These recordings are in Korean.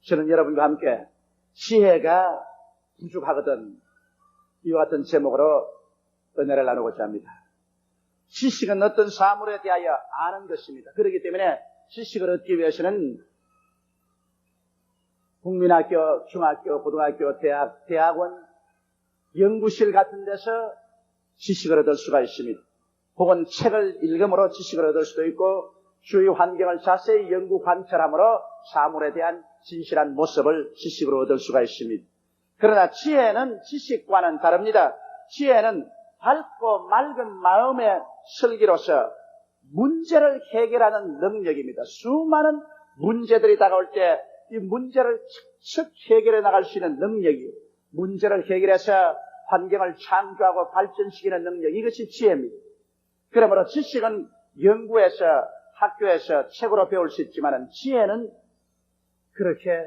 저는 여러분과 함께 지혜가 부족하거든 이와 같은 제목으로 은혜를 나누고자 합니다. 지식은 어떤 사물에 대하여 아는 것입니다. 그렇기 때문에 지식을 얻기 위해서는 국민학교, 중학교, 고등학교, 대학원, 연구실 같은 데서 지식을 얻을 수가 있습니다. 혹은 책을 읽음으로 지식을 얻을 수도 있고 주위 환경을 자세히 연구 관찰함으로 사물에 대한 진실한 모습을 지식으로 얻을 수가 있습니다. 그러나 지혜는 지식과는 다릅니다. 지혜는 밝고 맑은 마음의 설기로서 문제를 해결하는 능력입니다. 수많은 문제들이 다가올 때 이 문제를 척척 해결해 나갈 수 있는 능력이에요. 문제를 해결해서 환경을 창조하고 발전시키는 능력, 이것이 지혜입니다. 그러므로 지식은 연구에서 학교에서 책으로 배울 수 있지만 지혜는 그렇게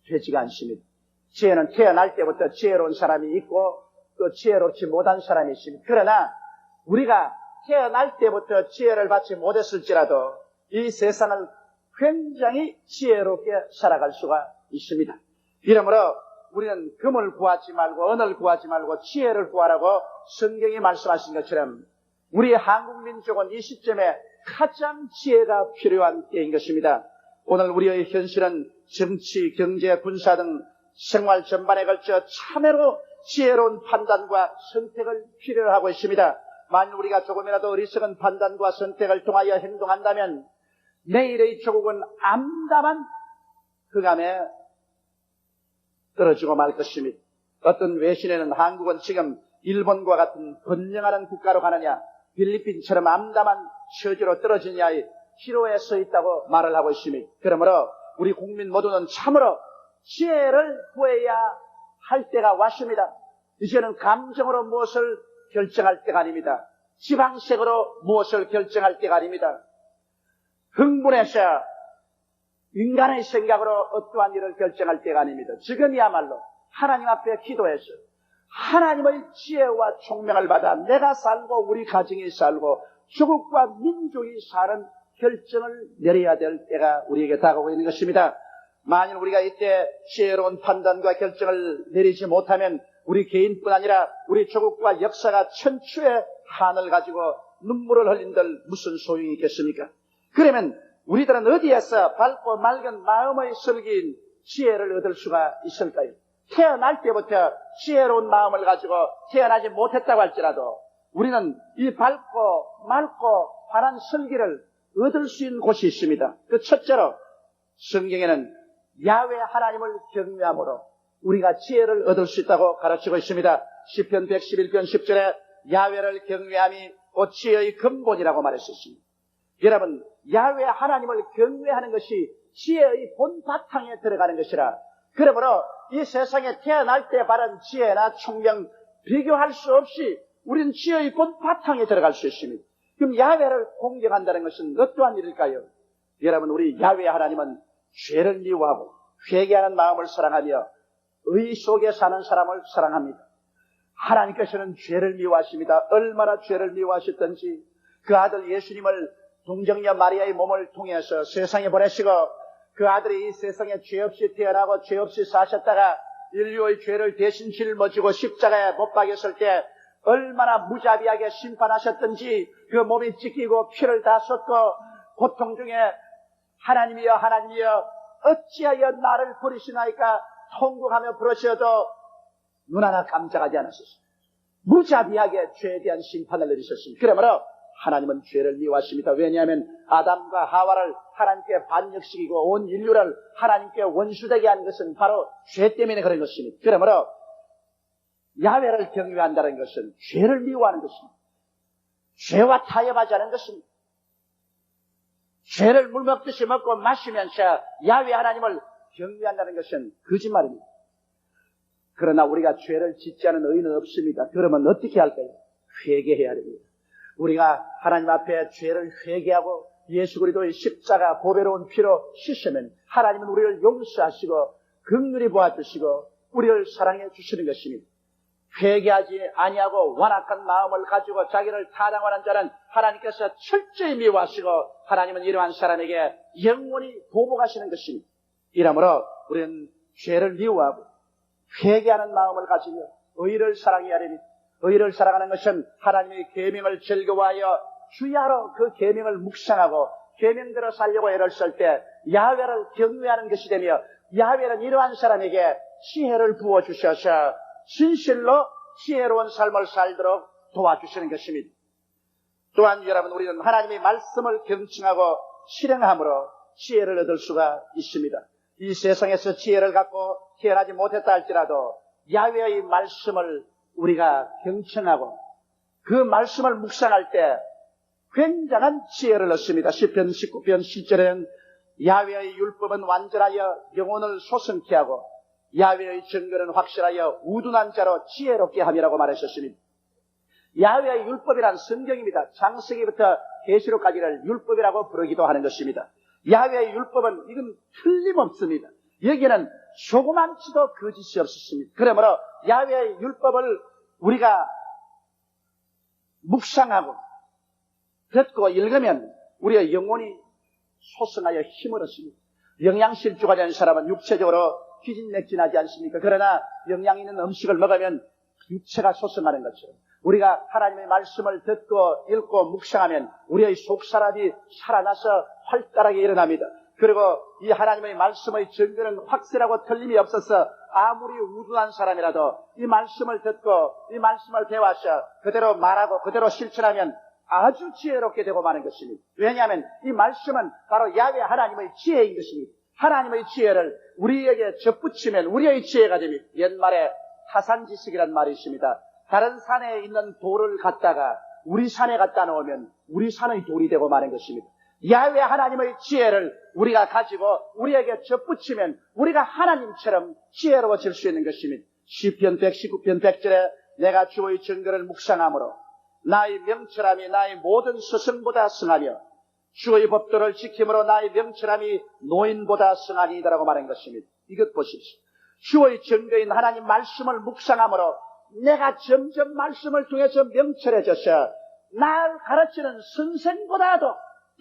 되지가 않습니다. 지혜는 태어날 때부터 지혜로운 사람이 있고 또 지혜롭지 못한 사람이 있습니다. 그러나 우리가 태어날 때부터 지혜를 받지 못했을지라도 이 세상을 굉장히 지혜롭게 살아갈 수가 있습니다. 이러므로 우리는 금을 구하지 말고 은을 구하지 말고 지혜를 구하라고 성경이 말씀하신 것처럼 우리 한국 민족은 이 시점에 가장 지혜가 필요한 때인 것입니다. 오늘 우리의 현실은 정치, 경제, 군사 등 생활 전반에 걸쳐 참으로 지혜로운 판단과 선택을 필요로 하고 있습니다. 만일 우리가 조금이라도 어리석은 판단과 선택을 통하여 행동한다면 내일의 조국은 암담한 흑암에 떨어지고 말 것입니다. 어떤 외신에는 한국은 지금 일본과 같은 번영하는 국가로 가느냐, 필리핀처럼 암담한 처지로 떨어지냐의 기로에 서 있다고 말을 하고 있습니다. 그러므로 우리 국민 모두는 참으로 지혜를 구해야 할 때가 왔습니다. 이제는 감정으로 무엇을 결정할 때가 아닙니다. 지방색으로 무엇을 결정할 때가 아닙니다. 흥분해서 인간의 생각으로 어떠한 일을 결정할 때가 아닙니다. 지금이야말로 하나님 앞에 기도해서 하나님의 지혜와 총명을 받아 내가 살고 우리 가정이 살고 조국과 민족이 사는 결정을 내려야 될 때가 우리에게 다가오고 있는 것입니다. 만일 우리가 이때 지혜로운 판단과 결정을 내리지 못하면 우리 개인뿐 아니라 우리 조국과 역사가 천추의 한을 가지고 눈물을 흘린들 무슨 소용이 있겠습니까? 그러면 우리들은 어디에서 밝고 맑은 마음의 설기인 지혜를 얻을 수가 있을까요? 태어날 때부터 지혜로운 마음을 가지고 태어나지 못했다고 할지라도 우리는 이 밝고 맑고 환한 설기를 얻을 수 있는 곳이 있습니다. 그 첫째로 성경에는 야훼 하나님을 경외함으로 우리가 지혜를 얻을 수 있다고 가르치고 있습니다. 시편 111편 10절에 야훼를 경외함이 곧 지혜의 근본이라고 말했었습니다. 여러분, 야훼 하나님을 경외하는 것이 지혜의 본바탕에 들어가는 것이라, 그러므로 이 세상에 태어날 때 바른 지혜나 총명 비교할 수 없이 우리는 지혜의 본바탕에 들어갈 수 있습니다. 그럼 야훼를 공경한다는 것은 어떠한 일일까요? 여러분, 우리 야훼 하나님은 죄를 미워하고 회개하는 마음을 사랑하며 의 속에 사는 사람을 사랑합니다. 하나님께서는 죄를 미워하십니다. 얼마나 죄를 미워하셨던지 그 아들 예수님을 동정녀 마리아의 몸을 통해서 세상에 보내시고 그 아들이 이 세상에 죄 없이 태어나고 죄 없이 사셨다가 인류의 죄를 대신 짊어지고 십자가에 못 박였을 때 얼마나 무자비하게 심판하셨던지 그 몸이 찢기고 피를 다 쏟고 고통 중에 하나님이여 하나님이여 어찌하여 나를 버리시나이까 통곡하며 부르셔도 눈 하나 감작하지 않으셨습니다. 무자비하게 죄에 대한 심판을 내리셨습니다. 그러므로 하나님은 죄를 미워하십니다. 왜냐하면 아담과 하와를 하나님께 반역시키고 온 인류를 하나님께 원수되게 한 것은 바로 죄 때문에 그런 것입니다. 그러므로 야훼를 경외한다는 것은 죄를 미워하는 것입니다. 죄와 타협하지 않은 것입니다. 죄를 물 먹듯이 먹고 마시면서 야훼 하나님을 경외한다는 것은 거짓말입니다. 그러나 우리가 죄를 짓지 않은 의인은 없습니다. 그러면 어떻게 할까요? 회개해야 됩니다. 우리가 하나님 앞에 죄를 회개하고 예수 그리스도의 십자가 보배로운 피로 씻으면 하나님은 우리를 용서하시고 긍휼히 보아주시고 우리를 사랑해 주시는 것입니다. 회개하지 아니하고 완악한 마음을 가지고 자기를 타당하는 자는 하나님께서 철저히 미워하시고 하나님은 이러한 사람에게 영원히 보복하시는 것입니다. 이러므로 우리는 죄를 미워하고 회개하는 마음을 가지며 의를 사랑해야 됩니다. 의를 사랑하는 것은 하나님의 계명을 즐거워하여 주야로 그 계명을 묵상하고 계명대로 살려고 애를 쓸 때 야훼를 경외하는 것이 되며, 야훼는 이러한 사람에게 지혜를 부어주셔서 진실로 지혜로운 삶을 살도록 도와주시는 것입니다. 또한 여러분, 우리는 하나님의 말씀을 경청하고 실행함으로 지혜를 얻을 수가 있습니다. 이 세상에서 지혜를 갖고 태어나지 못했다 할지라도 야훼의 말씀을 우리가 경청하고 그 말씀을 묵상할 때 굉장한 지혜를 얻습니다. 시편 19편 10절에는 야훼의 율법은 완전하여 영혼을 소성케 하고 야훼의 증거는 확실하여 우둔한 자로 지혜롭게 함이라고 말하셨습니다. 야훼의 율법이란 성경입니다. 창세기부터 계시록까지를 율법이라고 부르기도 하는 것입니다. 야훼의 율법은 이건 틀림없습니다. 여기에는 조그만치도 거짓이 없었습니다. 그러므로 야훼의 율법을 우리가 묵상하고 듣고 읽으면 우리의 영혼이 소성하여 힘을 얻습니다. 영양실조가 되는 사람은 육체적으로 기진맥진하지 않습니까? 그러나 영양 있는 음식을 먹으면 육체가 소성하는 것처럼 우리가 하나님의 말씀을 듣고 읽고 묵상하면 우리의 속사람이 살아나서 활달하게 일어납니다. 그리고 이 하나님의 말씀의 증거는 확실하고 틀림이 없어서 아무리 우둔한 사람이라도 이 말씀을 듣고 이 말씀을 배워서 그대로 말하고 그대로 실천하면 아주 지혜롭게 되고 마는 것입니다. 왜냐하면 이 말씀은 바로 야훼 하나님의 지혜인 것입니다. 하나님의 지혜를 우리에게 접붙이면 우리의 지혜가 됩니다. 옛말에 타산지식이란 말이 있습니다. 다른 산에 있는 돌을 갖다가 우리 산에 갖다 놓으면 우리 산의 돌이 되고 마는 것입니다. 야훼 하나님의 지혜를 우리가 가지고 우리에게 접붙이면 우리가 하나님처럼 지혜로워질 수 있는 것입니다. 시편 119편 100절에 내가 주의 증거를 묵상함으로 나의 명철함이 나의 모든 스승보다 승하며 주의 법도를 지킴으로 나의 명철함이 노인보다 승하니이다라고 말한 것입니다. 이것 보십시오. 주의 증거인 하나님 말씀을 묵상함으로 내가 점점 말씀을 통해서 명철해져서 날 가르치는 선생보다도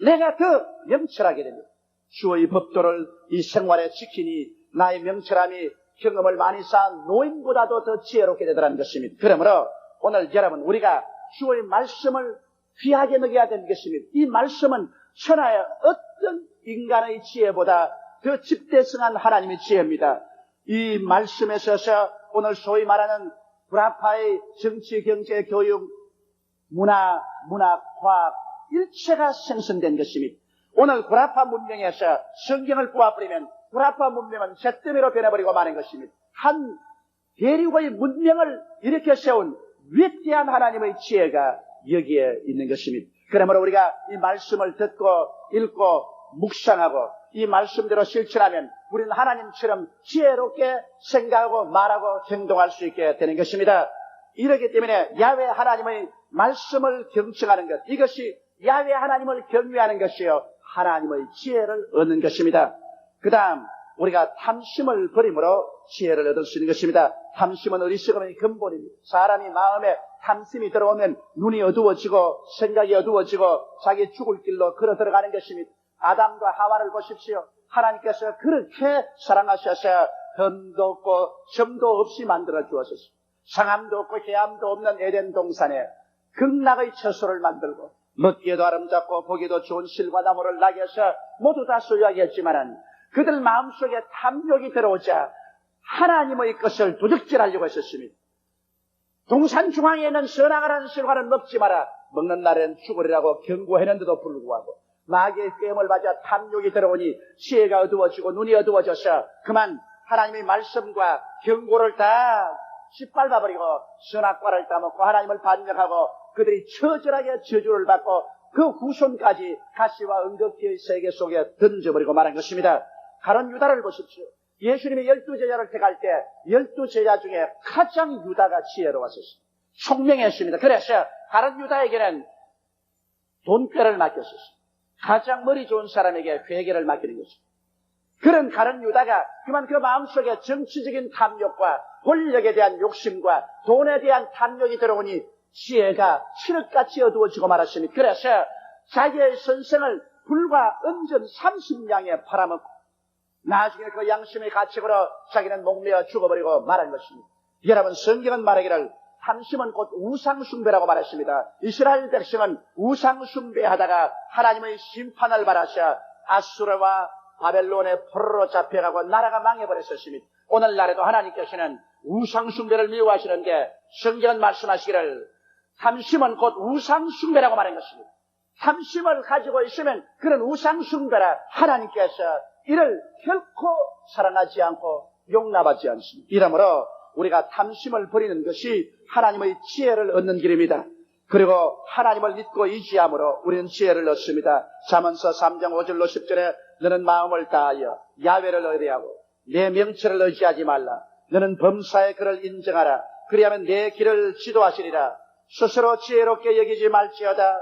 내가 더 명철하게 됩니다. 주의 법도를 이 생활에 지키니 나의 명철함이 경험을 많이 쌓은 노인보다도 더 지혜롭게 되더라는 것입니다. 그러므로 오늘 여러분, 우리가 주의 말씀을 귀하게 먹여야 되는 것입니다. 이 말씀은 천하의 어떤 인간의 지혜보다 더 집대성한 하나님의 지혜입니다. 이 말씀에 있어서 오늘 소위 말하는 구라파의 정치, 경제, 교육, 문화, 문학, 과학 일체가 생성된 것입니다. 오늘 구라파 문명에서 성경을 뽑아버리면 구라파 문명은 잿더미로 변해버리고 마는 것입니다. 한 대륙의 문명을 일으켜 세운 위대한 하나님의 지혜가 여기에 있는 것입니다. 그러므로 우리가 이 말씀을 듣고 읽고 묵상하고 이 말씀대로 실천하면 우리는 하나님처럼 지혜롭게 생각하고 말하고 행동할 수 있게 되는 것입니다. 이렇기 때문에 야훼 하나님의 말씀을 경청하는 것, 이것이 야훼 하나님을 경외하는 것이요 하나님의 지혜를 얻는 것입니다. 그 다음 우리가 탐심을 버림으로 지혜를 얻을 수 있는 것입니다. 탐심은 어리석음의 근본입니다. 사람이 마음에 탐심이 들어오면 눈이 어두워지고 생각이 어두워지고 자기 죽을 길로 걸어 들어가는 것입니다. 아담과 하와를 보십시오. 하나님께서 그렇게 사랑하셔서 흠도 없고 점도 없이 만들어 주었습니다. 상함도 없고 해함도 없는 에덴 동산에 극락의 처소를 만들고 먹기에도 아름답고 보기도 좋은 실과 나무를 나게 해서 모두 다 소유하게 했지만은 그들 마음속에 탐욕이 들어오자 하나님의 것을 도둑질하려고 했었습니다. 동산 중앙에 있는 선악을 실과는 먹지 마라. 먹는 날엔 죽으리라고 경고했는데도 불구하고 마귀의 꾀임을 맞아 탐욕이 들어오니 지혜가 어두워지고 눈이 어두워져서 그만 하나님의 말씀과 경고를 다 짓밟아버리고 선악과를 따먹고 하나님을 반역하고 그들이 처절하게 저주를 받고 그 후손까지 가시와 은극기의 세계 속에 던져버리고 말한 것입니다. 가룟 유다를 보십시오. 예수님이 12제자를 택할 때 12제자 중에 가장 유다가 지혜로웠었습니다. 총명했습니다. 그래서 가룟 유다에게는 돈꾀를 맡겼었습니다. 가장 머리 좋은 사람에게 회계를 맡기는 것입니다. 그런 가룟 유다가 그만 그 마음속에 정치적인 탐욕과 권력에 대한 욕심과 돈에 대한 탐욕이 들어오니 지혜가 칠흑같이 어두워지고 말았습니다. 그래서 자기의 선생을 불과 은전 30냥에 팔아먹고 나중에 그 양심의 가책으로 자기는 목매어 죽어버리고 말한 것입니다. 여러분, 성경은 말하기를 탐심은 곧 우상숭배라고 말했습니다. 이스라엘 백성은 우상숭배하다가 하나님의 심판을 받아서 아수르와 바벨론의 포로로 잡혀가고 나라가 망해버렸었습니다. 오늘날에도 하나님께서는 우상숭배를 미워하시는데 성경은 말씀하시기를 탐심은 곧 우상숭배라고 말한 것입니다. 탐심을 가지고 있으면 그런 우상숭배라 하나님께서 이를 결코 사랑하지 않고 용납하지 않습니다. 이러므로 우리가 탐심을 버리는 것이 하나님의 지혜를 얻는 길입니다. 그리고 하나님을 믿고 의지함으로 우리는 지혜를 얻습니다. 잠언서 3장 5절로 10절에 너는 마음을 다하여 야훼를 의뢰하고 내 명철을 의지하지 말라. 너는 범사의 그를 인정하라. 그리하면 내 길을 지도하시리라. 스스로 지혜롭게 여기지 말지어다.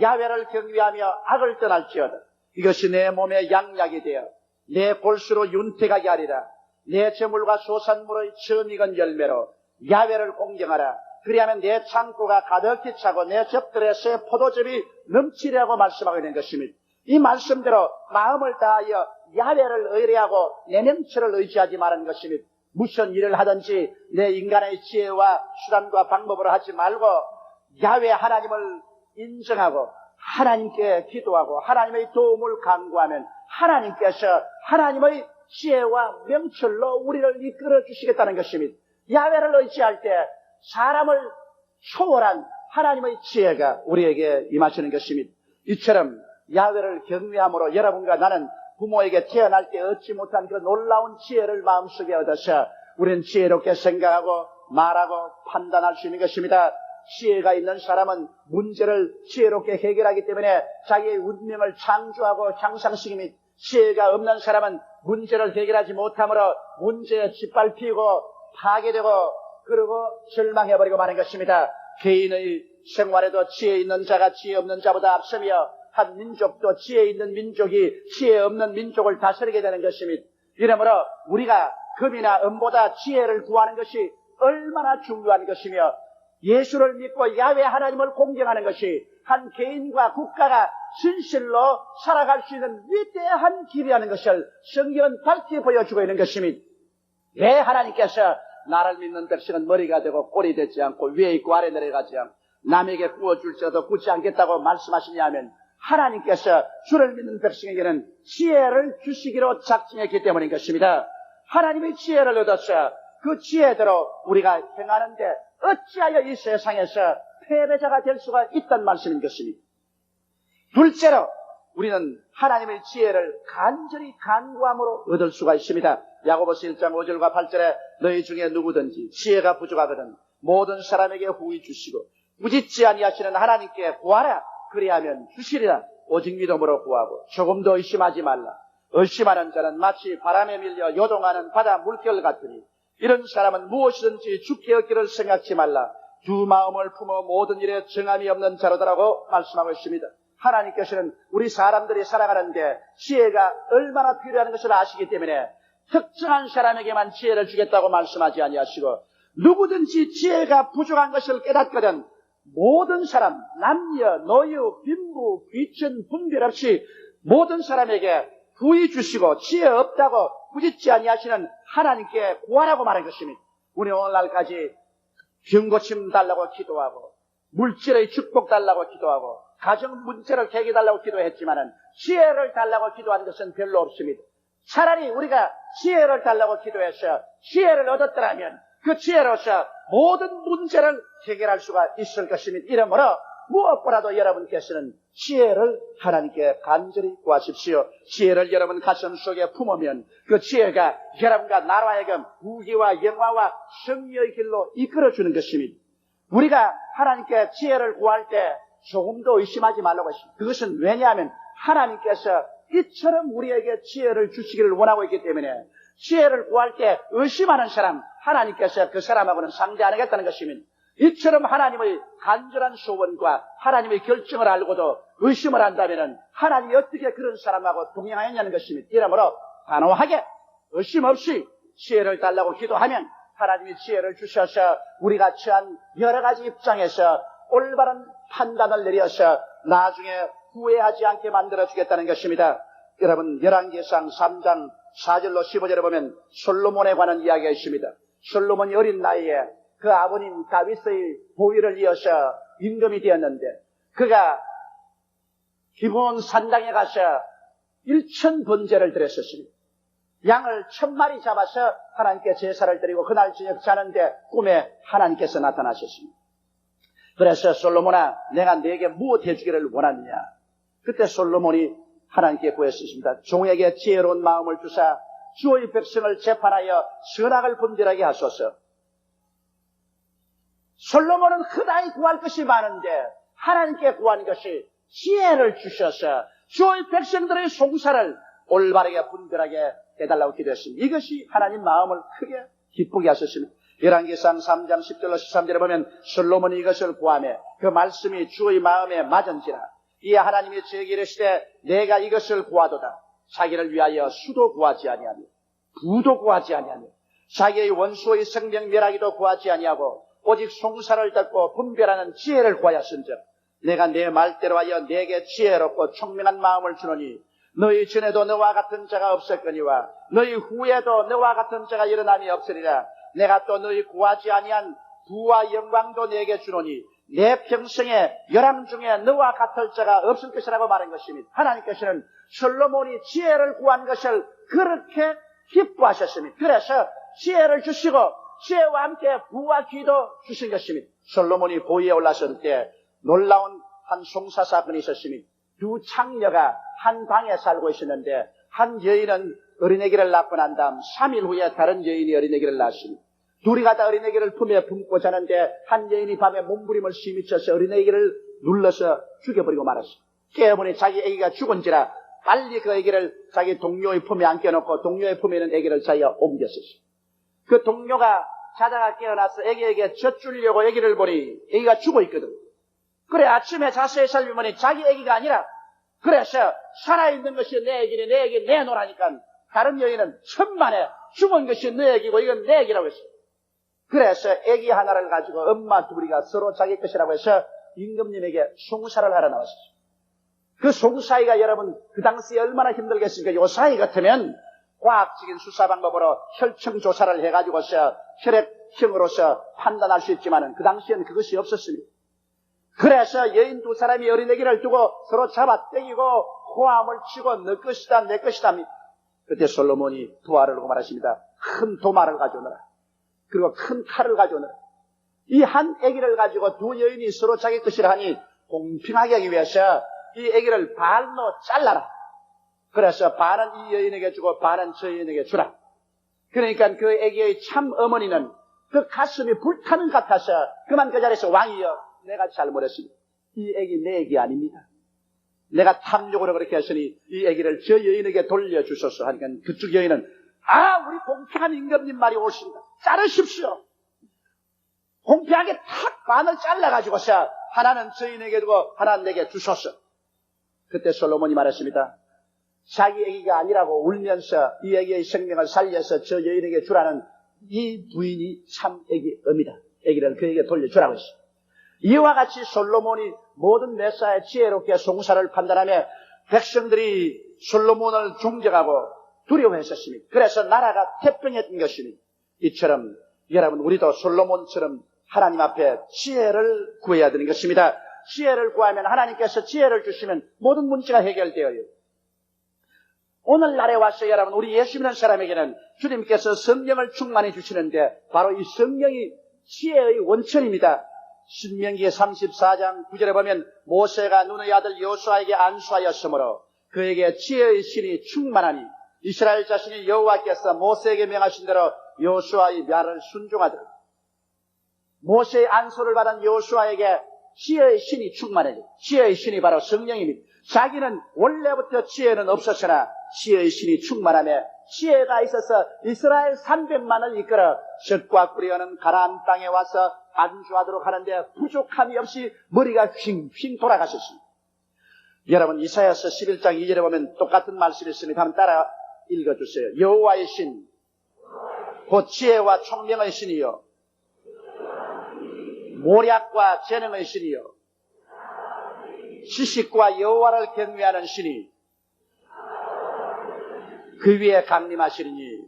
야훼를 경외하며 악을 떠날지어다. 이것이 내 몸의 양약이 되어 내 골수로 윤택하게 하리라. 내 재물과 소산물의 처음 익은 열매로 야훼를 공경하라. 그리하면 내 창고가 가득히 차고 내 젖들의 새 포도즙이 넘치리라고 말씀하고 있는 것입니다. 이 말씀대로 마음을 다하여 야훼를 의뢰하고 내 명철을 의지하지 말은 것입니다. 무슨 일을 하든지 내 인간의 지혜와 수단과 방법으로 하지 말고 야훼 하나님을 인정하고 하나님께 기도하고 하나님의 도움을 간구하면 하나님께서 하나님의 지혜와 명철로 우리를 이끌어 주시겠다는 것입니다. 야훼를 의지할 때 사람을 초월한 하나님의 지혜가 우리에게 임하시는 것입니다. 이처럼 야훼를 경외함으로 여러분과 나는 부모에게 태어날 때 얻지 못한 그 놀라운 지혜를 마음속에 얻어서 우리는 지혜롭게 생각하고 말하고 판단할 수 있는 것입니다. 지혜가 있는 사람은 문제를 지혜롭게 해결하기 때문에 자기의 운명을 창조하고 향상시킵니다. 지혜가 없는 사람은 문제를 해결하지 못함으로 문제에 짓밟히고 파괴되고 그리고 절망해버리고 마는 것입니다. 개인의 생활에도 지혜 있는 자가 지혜 없는 자보다 앞서며 한 민족도 지혜 있는 민족이 지혜 없는 민족을 다스리게 되는 것입니다. 이러므로 우리가 금이나 은보다 지혜를 구하는 것이 얼마나 중요한 것이며 예수를 믿고 야훼 하나님을 공경하는 것이 한 개인과 국가가 진실로 살아갈 수 있는 위대한 길이라는 것을 성경은 밝히 보여주고 있는 것입니다. 왜 하나님께서 나를 믿는 백성은 머리가 되고 꼴이 되지 않고 위에 있고 아래 내려가지 않고 남에게 구워줄지라도 굳지 않겠다고 말씀하시냐면 하나님께서 주를 믿는 백성에게는 지혜를 주시기로 작정했기 때문인 것입니다. 하나님의 지혜를 얻어서 그 지혜대로 우리가 행하는데 어찌하여 이 세상에서 패배자가 될 수가 있다는 말씀인 것입니다. 둘째로 우리는 하나님의 지혜를 간절히 간구함으로 얻을 수가 있습니다. 야고보서 1장 5절과 8절에 너희 중에 누구든지 지혜가 부족하거든 모든 사람에게 후히 주시고 부짓지 아니하시는 하나님께 구하라. 그리하면 주시리라. 오직 믿음으로 구하고 조금도 의심하지 말라. 의심하는 자는 마치 바람에 밀려 요동하는 바다 물결 같으니 이런 사람은 무엇이든지 죽게 얻기를 생각지 말라. 두 마음을 품어 모든 일에 정함이 없는 자로다라고 말씀하고 있습니다. 하나님께서는 우리 사람들이 살아가는데 지혜가 얼마나 필요한 것을 아시기 때문에 특정한 사람에게만 지혜를 주겠다고 말씀하지 아니하시고 누구든지 지혜가 부족한 것을 깨닫거든 모든 사람, 남녀, 노유, 빈부, 귀천, 분별 없이 모든 사람에게 부의 주시고 지혜 없다고 부짓지 아니하시는 하나님께 구하라고 말한 것입니다. 우리 오늘날까지 병고침 달라고 기도하고 물질의 축복 달라고 기도하고 가정 문제를 해결달라고 기도했지만은 지혜를 달라고 기도한 것은 별로 없습니다. 차라리 우리가 지혜를 달라고 기도해서 지혜를 얻었더라면 그 지혜로서 모든 문제를 해결할 수가 있을 것입니다. 이러므로 무엇보다도 여러분께서는 지혜를 하나님께 간절히 구하십시오. 지혜를 여러분 가슴 속에 품으면 그 지혜가 여러분과 나로 하여금 우기와 영화와 승리의 길로 이끌어주는 것입니다. 우리가 하나님께 지혜를 구할 때 조금도 의심하지 말라고 했습니다. 그것은 왜냐하면 하나님께서 이처럼 우리에게 지혜를 주시기를 원하고 있기 때문에 지혜를 구할 때 의심하는 사람 하나님께서 그 사람하고는 상대 안 하겠다는 것입니다. 이처럼 하나님의 간절한 소원과 하나님의 결정을 알고도 의심을 한다면 하나님이 어떻게 그런 사람하고 동행하였냐는 것입니다. 이러므로 단호하게 의심 없이 지혜를 달라고 기도하면 하나님이 지혜를 주셔서 우리가 처한 여러 가지 입장에서 올바른 판단을 내려서 나중에 후회하지 않게 만들어주겠다는 것입니다. 여러분 열왕기상 3장 4절로 15절에 보면 솔로몬에 관한 이야기가 있습니다. 솔로몬이 어린 나이에 그 아버님 다윗의 보위를 이어서 임금이 되었는데 그가 기브온 산당에 가서 1000번제를 드렸었습니다. 양을 1000마리 잡아서 하나님께 제사를 드리고 그날 저녁 자는데 꿈에 하나님께서 나타나셨습니다. 그래서 솔로몬아, 내가 네게 무엇 해주기를 원하느냐? 그때 솔로몬이 하나님께 구했습니다. 종에게 지혜로운 마음을 주사 주의 백성을 재판하여 선악을 분별하게 하소서. 솔로몬은 흔하게 구할 것이 많은데 하나님께 구한 것이 지혜를 주셔서 주의 백성들의 송사를 올바르게 분별하게 해달라고 기도했습니다. 이것이 하나님 마음을 크게 기쁘게 하셨습니다. 열왕기상 3장 10절로 13절에 보면 솔로몬이 이것을 구하며 그 말씀이 주의 마음에 맞은지라 이에 하나님이 저에게 이르시되 내가 이것을 구하도다. 자기를 위하여 수도 구하지 아니하며 부도 구하지 아니하며 자기의 원수의 생명 멸하기도 구하지 아니하고 오직 송사를 듣고 분별하는 지혜를 구하였은즉 내가 내 말대로 하여 내게 지혜롭고 총명한 마음을 주노니 너희 전에도 너와 같은 자가 없었거니와 너희 후에도 너와 같은 자가 일어남이 없으리라. 내가 또 너희 구하지 아니한 부와 영광도 내게 주노니 내 평생에 열왕 중에 너와 같을 자가 없을 것이라고 말한 것입니다. 하나님께서는 솔로몬이 지혜를 구한 것을 그렇게 기뻐하셨습니다. 그래서 지혜를 주시고 지혜와 함께 부와 귀도 주신 것입니다. 솔로몬이 보위에 올랐을 때 놀라운 한 송사 사건이 있었습니다. 두 창녀가 한 방에 살고 있었는데 한 여인은 어린애기를 낳고 난 다음 3일 후에 다른 여인이 어린애기를 낳았습니다. 둘이 가다 어린애기를 품에 품고 자는데 한 여인이 밤에 몸부림을 심히 쳐서 어린애기를 눌러서 죽여버리고 말았습니다. 깨어보니 자기 애기가 죽은지라 빨리 그 애기를 자기 동료의 품에 안겨놓고 동료의 품에 있는 애기를 자기가 옮겼었습니다. 그 동료가 자다가 깨어나서 애기에게 젖주려고 애기를 보니 애기가 죽어있거든. 그래 아침에 자세히 살펴보니 자기 애기가 아니라 그래서 살아있는 것이 내 애기니 내 애기 내놓으라니까 다른 여인은 천만에 죽은 것이 내 애기고 이건 내 애기라고 했어요. 그래서 애기 하나를 가지고 엄마 둘이가 서로 자기 것이라고 해서 임금님에게 송사를 하러 나왔어요. 그 송사위가 여러분 그 당시에 얼마나 힘들겠습니까? 요 사이 같으면 과학적인 수사 방법으로 혈청 조사를 해가지고서 혈액형으로서 판단할 수 있지만은 그 당시에는 그것이 없었습니다. 그래서 여인 두 사람이 어린애기를 두고 서로 잡아 떼기고 호함을 치고 너 것이다 내 것이다. 그때 솔로몬이 부하를 하고 말하십니다. 큰 도마를 가져오너라. 그리고 큰 칼을 가져오너라. 이 한 애기를 가지고 두 여인이 서로 자기 것이라 하니 공평하게 하기 위해서 이 애기를 반으로 잘라라. 그래서 반은 이 여인에게 주고 반은 저 여인에게 주라. 그러니까 그 애기의 참 어머니는 그 가슴이 불타는 것 같아서 그만 그 자리에서 왕이여 내가 잘못했습니다. 이 애기 내 애기 아닙니다. 내가 탐욕으로 그렇게 했으니 이 애기를 저 여인에게 돌려주소서 하니까 그쪽 여인은 우리 공평한 임금님 말이 옳습니다. 자르십시오. 공평하게 탁 반을 잘라가지고서 하나는 저 여인에게 두고 하나는 내게 주소서. 그때 솔로몬이 말했습니다. 자기 애기가 아니라고 울면서 이 애기의 생명을 살려서 저 여인에게 주라는 이 부인이 참 애기입니다. 애기를 그에게 돌려주라고 했어요. 이와 같이 솔로몬이 모든 메사에 지혜롭게 송사를 판단하며 백성들이 솔로몬을 존경하고 두려워했었습니다. 그래서 나라가 태평했던 것입니다. 이처럼 여러분 우리도 솔로몬처럼 하나님 앞에 지혜를 구해야 되는 것입니다. 지혜를 구하면 하나님께서 지혜를 주시면 모든 문제가 해결되어요. 오늘날에 와서 여러분 우리 예수 믿는 사람에게는 주님께서 성령을 충만히 주시는데 바로 이 성령이 지혜의 원천입니다. 신명기 34장 9절에 보면 모세가 눈의 아들 여호수아에게 안수하였으므로 그에게 지혜의 신이 충만하니 이스라엘 자신이 여호와께서 모세에게 명하신 대로 여호수아의 말을 순종하더라. 모세의 안수를 받은 여호수아에게 지혜의 신이 충만해요. 지혜의 신이 바로 성령입니다. 자기는 원래부터 지혜는 없었으나 지혜의 신이 충만하며 지혜가 있어서 이스라엘 300만을 이끌어 젖과 꿀이 흐르는 가나안 땅에 와서 안주하도록 하는데 부족함이 없이 머리가 휙휙 돌아가셨습니다. 여러분 이사야서 11장 2절에 보면 똑같은 말씀이 있으니까 한번 따라 읽어주세요. 여호와의 신 곧 지혜와 총명의 신이요 모략과 재능의 신이요 지식과 여호와를 경외하는 신이 그 위에 강림하시리니.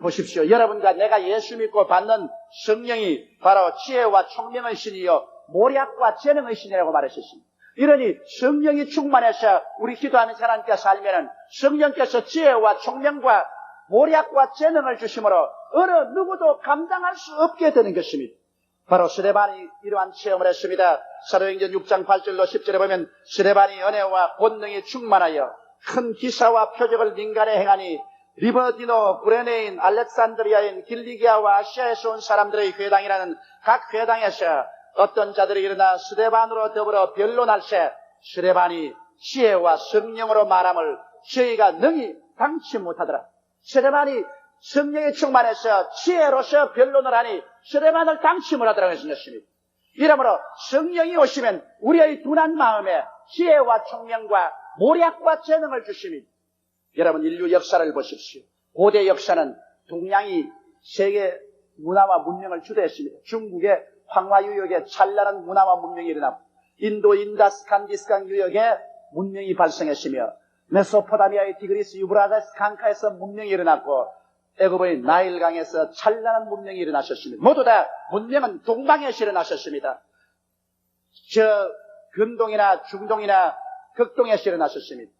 보십시오. 여러분과 내가 예수 믿고 받는 성령이 바로 지혜와 총명의 신이요 모략과 재능의 신이라고 말하셨습니다. 이러니 성령이 충만해서 우리 기도하는 사람께 살면은 성령께서 지혜와 총명과 모략과 재능을 주심으로 어느 누구도 감당할 수 없게 되는 것입니다. 바로 스데반이 이러한 체험을 했습니다. 사도행전 6장 8절로 10절에 보면 스데반이 은혜와 권능이 충만하여 큰 기사와 표적을 민간에 행하니 리버디노, 구레네인, 알렉산드리아인, 길리기아와 아시아에서 온 사람들의 회당이라는 각 회당에서 어떤 자들이 일어나 스데반으로 더불어 변론할세 스데반이 지혜와 성령으로 말함을 저희가 능히 당치 못하더라. 스데반이 성령에 충만해서 지혜로서 변론을 하니 스데반을 당치 못하더라고 했습니다. 이러므로 성령이 오시면 우리의 둔한 마음에 지혜와 총명과 모략과 재능을 주십니다. 여러분 인류 역사를 보십시오. 고대 역사는 동양이 세계 문화와 문명을 주도했습니다. 중국의 황화유역에 찬란한 문화와 문명이 일어나고 인도 인다스 간디스강 유역에 문명이 발생했으며 메소포타미아의 디그리스 유브라데스 강가에서 문명이 일어났고 애굽의 나일강에서 찬란한 문명이 일어나셨습니다. 모두 다 문명은 동방에서 일어나셨습니다. 저 근동이나 중동이나 극동에서 일어나셨습니다.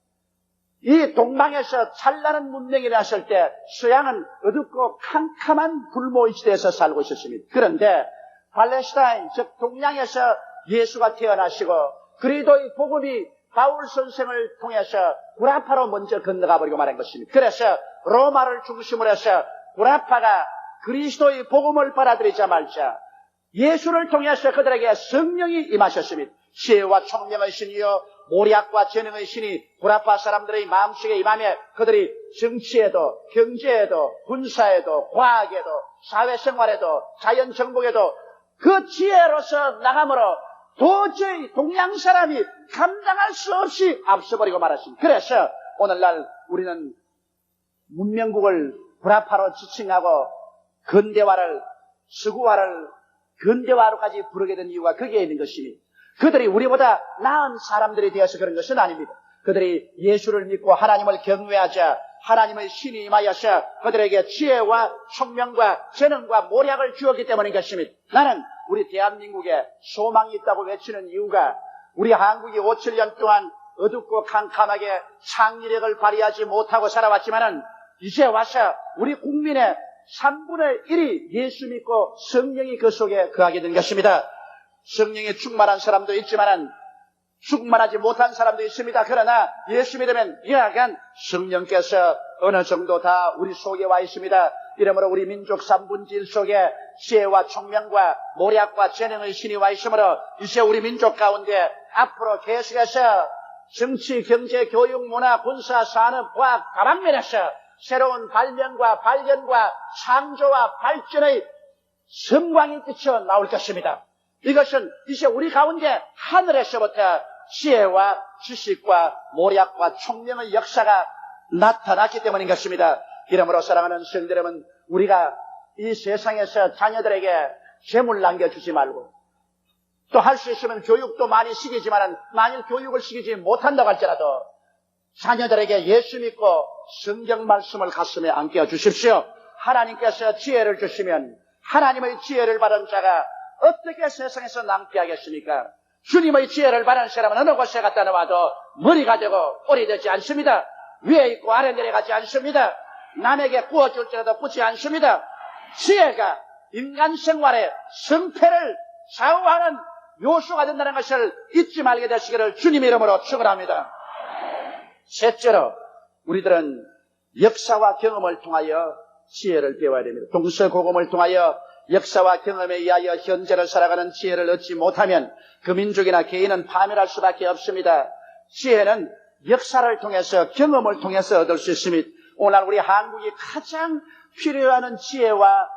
이 동방에서 찬란한 문명이 일어났을 때 서양은 어둡고 캄캄한 불모의 시대에서 살고 있었습니다. 그런데 팔레스타인, 즉 동양에서 예수가 태어나시고 그리스도의 복음이 바울 선생을 통해서 구라파로 먼저 건너가 버리고 말한 것입니다. 그래서 로마를 중심으로 해서 구라파가 그리스도의 복음을 받아들이자마자 예수를 통해서 그들에게 성령이 임하셨습니다. 지혜와 총명의 신이요 모략과 재능의 신이 구라파 사람들의 마음속에 임하며 그들이 정치에도 경제에도 군사에도 과학에도 사회생활에도 자연정복에도 그 지혜로서 나감으로 도저히 동양 사람이 감당할 수 없이 앞서버리고 말았습니다. 그래서 오늘날 우리는 문명국을 구라파로 지칭하고 근대화를 서구화를 근대화로까지 부르게 된 이유가 거기에 있는 것입니다. 그들이 우리보다 나은 사람들이 되어서 그런 것은 아닙니다. 그들이 예수를 믿고 하나님을 경외하자 하나님의 신이 임하여서 그들에게 지혜와 총명과 재능과 모략을 주었기 때문인 것입니다. 나는 우리 대한민국에 소망이 있다고 외치는 이유가 우리 한국이 5, 7년 동안 어둡고 캄캄하게 창의력을 발휘하지 못하고 살아왔지만은 이제 와서 우리 국민의 3분의 1이 예수 믿고 성령이 그 속에 거하게 된 것입니다. 성령이 충만한 사람도 있지만은 충만하지 못한 사람도 있습니다. 그러나 예수 믿으면 약간 성령께서 어느 정도 다 우리 속에 와 있습니다. 이러므로 우리 민족 3분의 1 속에 지혜와 총명과 모략과 재능의 신이 와 있으므로 이제 우리 민족 가운데 앞으로 계속해서 정치, 경제, 교육, 문화, 군사, 산업, 과학 다방면에서 새로운 발명과 발견과 창조와 발전의 성광이 뛰쳐 나올 것입니다. 이것은 이제 우리 가운데 하늘에서부터 지혜와 지식과 모략과 총명의 역사가 나타났기 때문인 것입니다. 이러므로 사랑하는 성도 여러분, 우리가 이 세상에서 자녀들에게 재물 남겨주지 말고 또 할 수 있으면 교육도 많이 시키지만 만일 교육을 시키지 못한다고 할지라도 자녀들에게 예수 믿고 성경 말씀을 가슴에 안겨 주십시오. 하나님께서 지혜를 주시면 하나님의 지혜를 받은 자가 어떻게 세상에서 낭비하겠습니까? 주님의 지혜를 받은 사람은 어느 곳에 갔다 놓아도 머리가 되고 꼴이 되지 않습니다. 위에 있고 아래 내려가지 않습니다. 남에게 구워줄지라도 굳지 않습니다. 지혜가 인간 생활의 성패를 좌우하는 요소가 된다는 것을 잊지 말게 되시기를 주님 이름으로 축원합니다. 셋째로 우리들은 역사와 경험을 통하여 지혜를 배워야 됩니다. 동서고금을 통하여 역사와 경험에 의하여 현재를 살아가는 지혜를 얻지 못하면 그 민족이나 개인은 파멸할 수밖에 없습니다. 지혜는 역사를 통해서 경험을 통해서 얻을 수 있습니다. 오늘 우리 한국이 가장 필요한 지혜와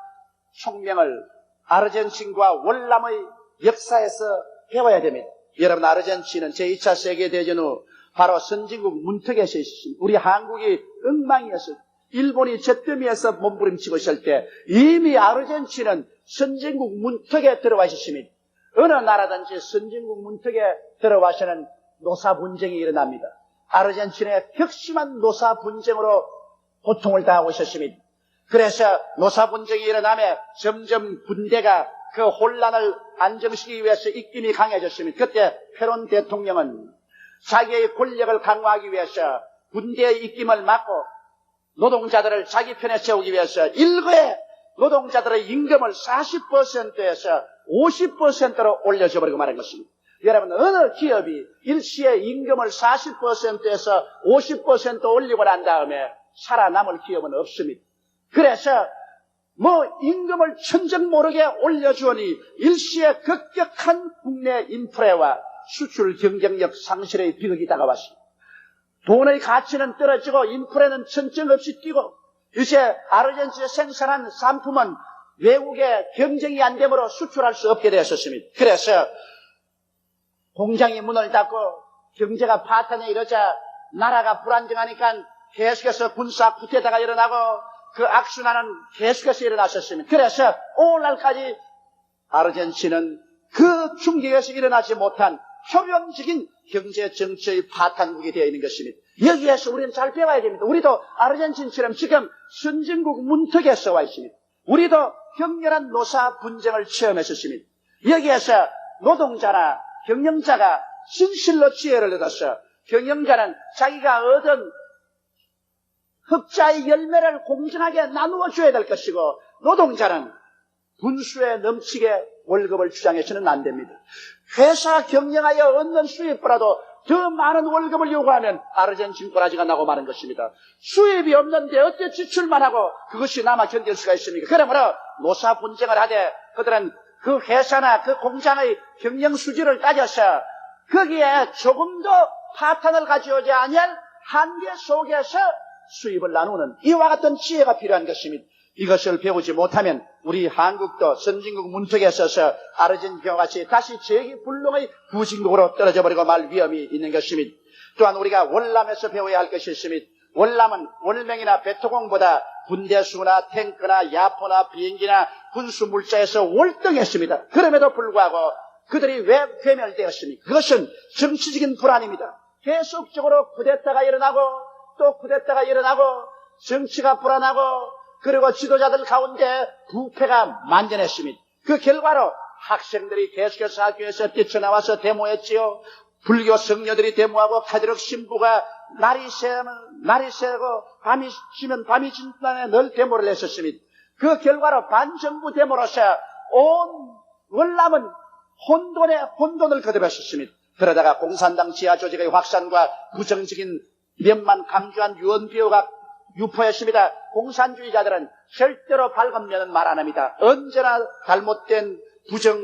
총명을 아르헨틴과 월남의 역사에서 배워야 됩니다. 여러분 아르헨틴은 제2차 세계대전 후 바로 선진국 문턱에서 있었습니다. 우리 한국이 엉망이었어요. 일본이 잿더미에서 몸부림치고 있을 때 이미 아르헨틴은 선진국 문턱에 들어와 있었습니다. 어느 나라든지 선진국 문턱에 들어와서는 노사 분쟁이 일어납니다. 아르헨티나의 혁심한 노사 분쟁으로 고통을 당하고 있었습니다. 그래서 노사 분쟁이 일어나며 점점 군대가 그 혼란을 안정시키기 위해서 입김이 강해졌습니다. 그때 페론 대통령은 자기의 권력을 강화하기 위해서 군대의 입김을 막고 노동자들을 자기 편에 세우기 위해서 일거에 노동자들의 임금을 40%에서 50%로 올려줘버리고 말한 것입니다. 여러분, 어느 기업이 일시에 임금을 40%에서 50% 올리고 난 다음에 살아남을 기업은 없습니다. 그래서 임금을 천정 모르게 올려주니 일시에 급격한 국내 인플레와 수출 경쟁력 상실의 비극이 다가왔습니다. 돈의 가치는 떨어지고 인플레는 천정 없이 뛰고 이제 아르헨티나 생산한 상품은 외국에 경쟁이 안 되므로 수출할 수 없게 되었습니다. 그래서 공장이 문을 닫고 경제가 파탄에 이르자 나라가 불안정하니까 계속해서 군사 쿠데타가 일어나고 그 악순환은 계속해서 일어났었습니다. 그래서 오늘날까지 아르헨티나는 그 충격에서 일어나지 못한 표면적인 경제 정치의 파탄국이 되어 있는 것입니다. 여기에서 우리는 잘 배워야 됩니다. 우리도 아르헨티나처럼 지금 선진국 문턱에 서 있습니다. 우리도 격렬한 노사 분쟁을 체험했었습니다. 여기에서 노동자나 경영자가 진실로 지혜를 얻어서 경영자는 자기가 얻은 흑자의 열매를 공정하게 나누어 줘야 될 것이고 노동자는 분수에 넘치게 월급을 주장해서는 안 됩니다. 회사 경영하여 얻는 수입보다도 더 많은 월급을 요구하면 아르헨티나 꼬라지가 나고 마는 것입니다. 수입이 없는데 어째 지출만 하고 그것이 남아 견딜 수가 있습니까? 그러므로 노사 분쟁을 하되 그들은 그 회사나 그 공장의 경영 수지를 따져서 거기에 조금도 파탄을 가져오지 아니할 한계 속에서 수입을 나누는 이와 같은 지혜가 필요한 것입니다. 이것을 배우지 못하면 우리 한국도 선진국 문턱에 서서 아르헨티나와 같이 다시 재기불능의 후진국으로 떨어져 버리고 말 위험이 있는 것입니다. 또한 우리가 월남에서 배워야 할 것이 있습니다. 월남은 월맹이나 베토공보다 군대수나 탱크나 야포나 비행기나 군수물자에서 월등했습니다. 그럼에도 불구하고 그들이 왜 괴멸되었습니까? 그것은 정치적인 불안입니다. 계속적으로 쿠데타가 일어나고 또 쿠데타가 일어나고 정치가 불안하고 그리고 지도자들 가운데 부패가 만연했습니다. 그 결과로 학생들이 계속해서 학교에서 뛰쳐나와서 데모했지요. 불교 성녀들이 데모하고 카드록 신부가 날이 새고 밤이 지면 밤이 진단에 늘 데모를 했었습니다. 그 결과로 반정부 데모로서 온 월남은 혼돈을 거듭했었습니다. 그러다가 공산당 지하 조직의 확산과 부정적인 면만 강조한 유언비어가 유포했습니다. 공산주의자들은 절대로 밝은 면은 말 안 합니다. 언제나 잘못된 부정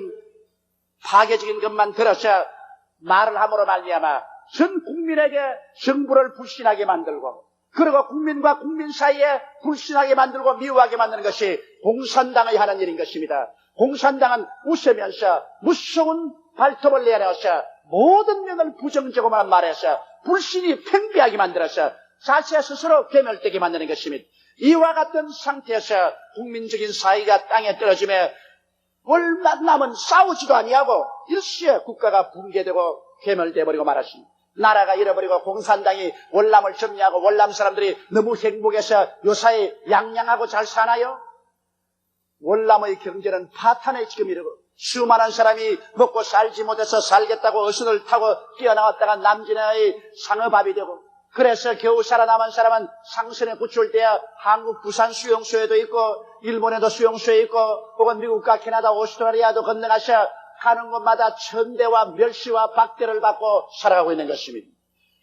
파괴적인 것만 들어서 말을 함으로 말미암아 전 국민에게 정부를 불신하게 만들고 그리고 국민과 국민 사이에 불신하게 만들고 미워하게 만드는 것이 공산당의 하는 일인 것입니다. 공산당은 웃으면서 무서운 발톱을 내려서 모든 면을 부정적으로만 말해서 불신이 팽배하게 만들어서 자체 스스로 괴멸되게 만드는 것입니다. 이와 같은 상태에서 국민적인 사회가 땅에 떨어지며 얼마 남은 싸우지도 아니하고 일시에 국가가 붕괴되고 괴멸되어 버리고 말았습니다. 나라가 잃어버리고 공산당이 월남을 점령하고 월남 사람들이 너무 행복해서 요사이 양양하고 잘 사나요? 월남의 경제는 파탄에 지금 이르고 수많은 사람이 먹고 살지 못해서 살겠다고 어선을 타고 뛰어나왔다가 남진의 상업밥이 되고 그래서 겨우 살아남은 사람은 상선에 구출되어 한국 부산 수용소에도 있고 일본에도 수용소에 있고 혹은 미국과 캐나다 오스트라리아도 건너가서 가는 곳마다 천대와 멸시와 박대를 받고 살아가고 있는 것입니다.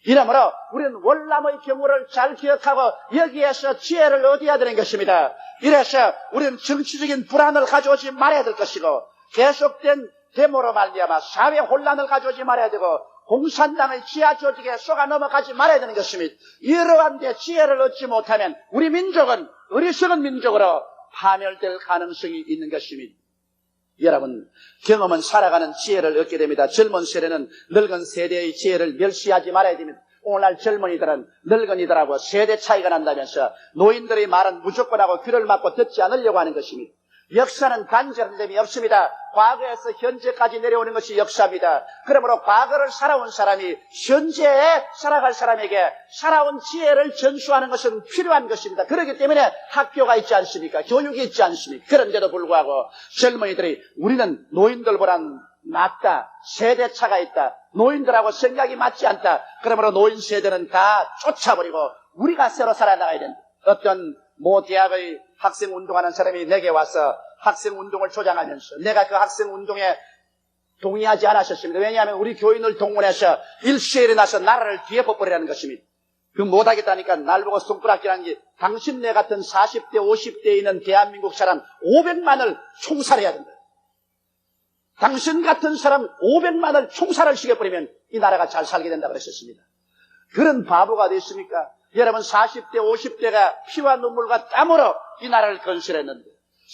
이러므로 우리는 월남의 경우를 잘 기억하고 여기에서 지혜를 얻어야 되는 것입니다. 이래서 우리는 정치적인 불안을 가져오지 말아야 될 것이고 계속된 데모로 말미암아 사회 혼란을 가져오지 말아야 되고 공산당의 지하 조직에 쏘가 넘어가지 말아야 되는 것입니다. 이러한 데 지혜를 얻지 못하면 우리 민족은 어리석은 민족으로 파멸될 가능성이 있는 것입니다. 여러분, 경험은 살아가는 지혜를 얻게 됩니다. 젊은 세대는 늙은 세대의 지혜를 멸시하지 말아야 됩니다. 오늘날 젊은이들은 늙은이들하고 세대 차이가 난다면서 노인들의 말은 무조건 하고 귀를 막고 듣지 않으려고 하는 것입니다. 역사는 간절한 점이 없습니다. 과거에서 현재까지 내려오는 것이 역사입니다. 그러므로 과거를 살아온 사람이 현재에 살아갈 사람에게 살아온 지혜를 전수하는 것은 필요한 것입니다. 그렇기 때문에 학교가 있지 않습니까? 교육이 있지 않습니까? 그런데도 불구하고 젊은이들이 우리는 노인들보단 낫다, 세대차가 있다, 노인들하고 생각이 맞지 않다, 그러므로 노인 세대는 다 쫓아버리고 우리가 새로 살아나가야 된다. 어떤 모 대학의 학생 운동하는 사람이 내게 와서 학생 운동을 조장하면서 내가 그 학생 운동에 동의하지 않았었습니다. 왜냐하면 우리 교인을 동원해서 일시에 일어나서 나라를 뒤에 벗버리라는 것입니다. 그 못하겠다니까 날 보고 손가락질하는 게 당신네 같은 40대 50대에 있는 대한민국 사람 500만을 총살해야 된다. 당신 같은 사람 500만을 총살을 시켜버리면 이 나라가 잘 살게 된다고 그랬었습니다. 그런 바보가 됐습니까? 여러분 40대 50대가 피와 눈물과 땀으로 이 나라를 건설했는데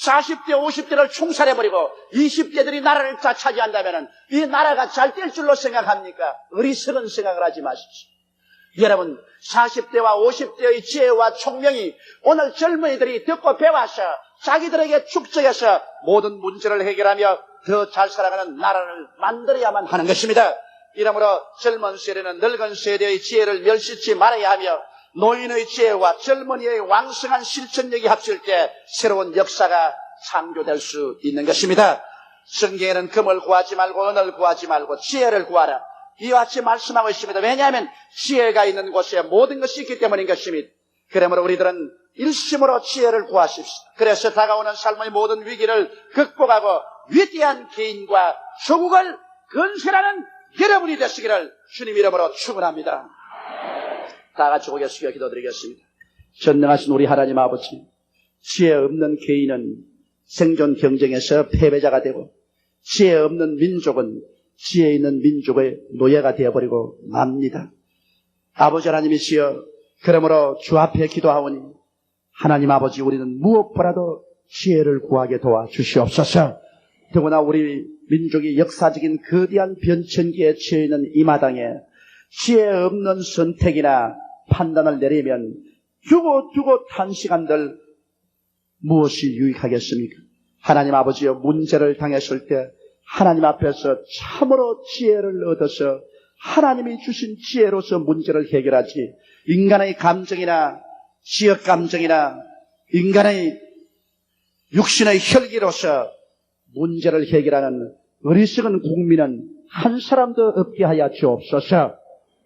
40대 50대를 총살해버리고 20대들이 나라를 다 차지한다면 이 나라가 잘 될 줄로 생각합니까? 어리석은 생각을 하지 마십시오. 여러분 40대와 50대의 지혜와 총명이 오늘 젊은이들이 듣고 배워서 자기들에게 축적해서 모든 문제를 해결하며 더 잘 살아가는 나라를 만들어야만 하는 것입니다. 이러므로 젊은 세대는 늙은 세대의 지혜를 멸시치 말아야 하며 노인의 지혜와 젊은이의 왕성한 실천력이 합칠 때 새로운 역사가 창조될 수 있는 것입니다. 성경에는 금을 구하지 말고 은을 구하지 말고 지혜를 구하라, 이와 같이 말씀하고 있습니다. 왜냐하면 지혜가 있는 곳에 모든 것이 있기 때문인 것입니다. 그러므로 우리들은 일심으로 지혜를 구하십시오. 그래서 다가오는 삶의 모든 위기를 극복하고 위대한 개인과 조국을 건설하는 여러분이 되시기를 주님 이름으로 축원합니다. 다 같이 고개 숙여 기도드리겠습니다. 전능하신 우리 하나님 아버지, 지혜 없는 개인은 생존 경쟁에서 패배자가 되고 지혜 없는 민족은 지혜 있는 민족의 노예가 되어버리고 맙니다. 아버지 하나님이시여, 그러므로 주 앞에 기도하오니 하나님 아버지, 우리는 무엇보다도 지혜를 구하게 도와주시옵소서. 더구나 우리 민족이 역사적인 거대한 변천기에 처해 있는 이 마당에 지혜 없는 선택이나 판단을 내리면 두고 탄시간들 무엇이 유익하겠습니까? 하나님 아버지여, 문제를 당했을 때 하나님 앞에서 참으로 지혜를 얻어서 하나님이 주신 지혜로서 문제를 해결하지, 인간의 감정이나 지역 감정이나 인간의 육신의 혈기로서 문제를 해결하는 어리석은 국민은 한 사람도 없게 하여 주옵소서.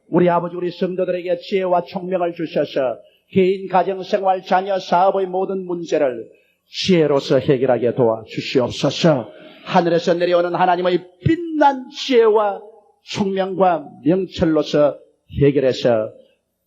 우리 아버지, 우리 성도들에게 지혜와 총명을 주셔서 개인, 가정, 생활, 자녀, 사업의 모든 문제를 지혜로서 해결하게 도와주시옵소서. 하늘에서 내려오는 하나님의 빛난 지혜와 총명과 명철로서 해결해서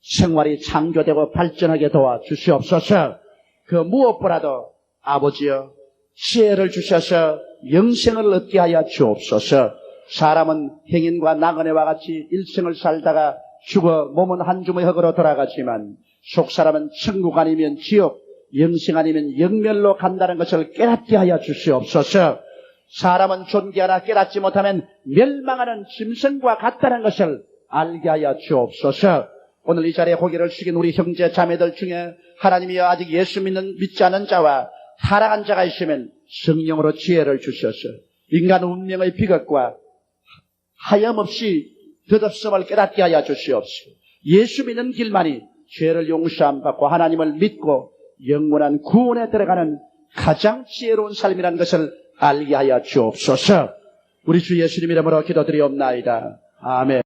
생활이 창조되고 발전하게 도와주시옵소서. 그 무엇보다도 아버지여, 지혜를 주셔서 영생을 얻게 하여 주옵소서. 사람은 행인과 나그네와 같이 일생을 살다가 죽어 몸은 한 주머니 흙으로 돌아가지만 속사람은 천국 아니면 지옥, 영생 아니면 영멸로 간다는 것을 깨닫게 하여 주시옵소서. 사람은 존귀하나 깨닫지 못하면 멸망하는 짐승과 같다는 것을 알게 하여 주옵소서. 오늘 이 자리에 고개를 숙인 우리 형제 자매들 중에 하나님이여, 아직 예수 믿지 않은 자와 타락한 자가 있으면 성령으로 지혜를 주셔서 인간 운명의 비극과 하염없이 덧없음을 깨닫게 하여 주시옵소서. 예수 믿는 길만이 죄를 용서함 받고 하나님을 믿고 영원한 구원에 들어가는 가장 지혜로운 삶이라는 것을 알게 하여 주옵소서. 우리 주 예수님 이름으로 기도드리옵나이다. 아멘.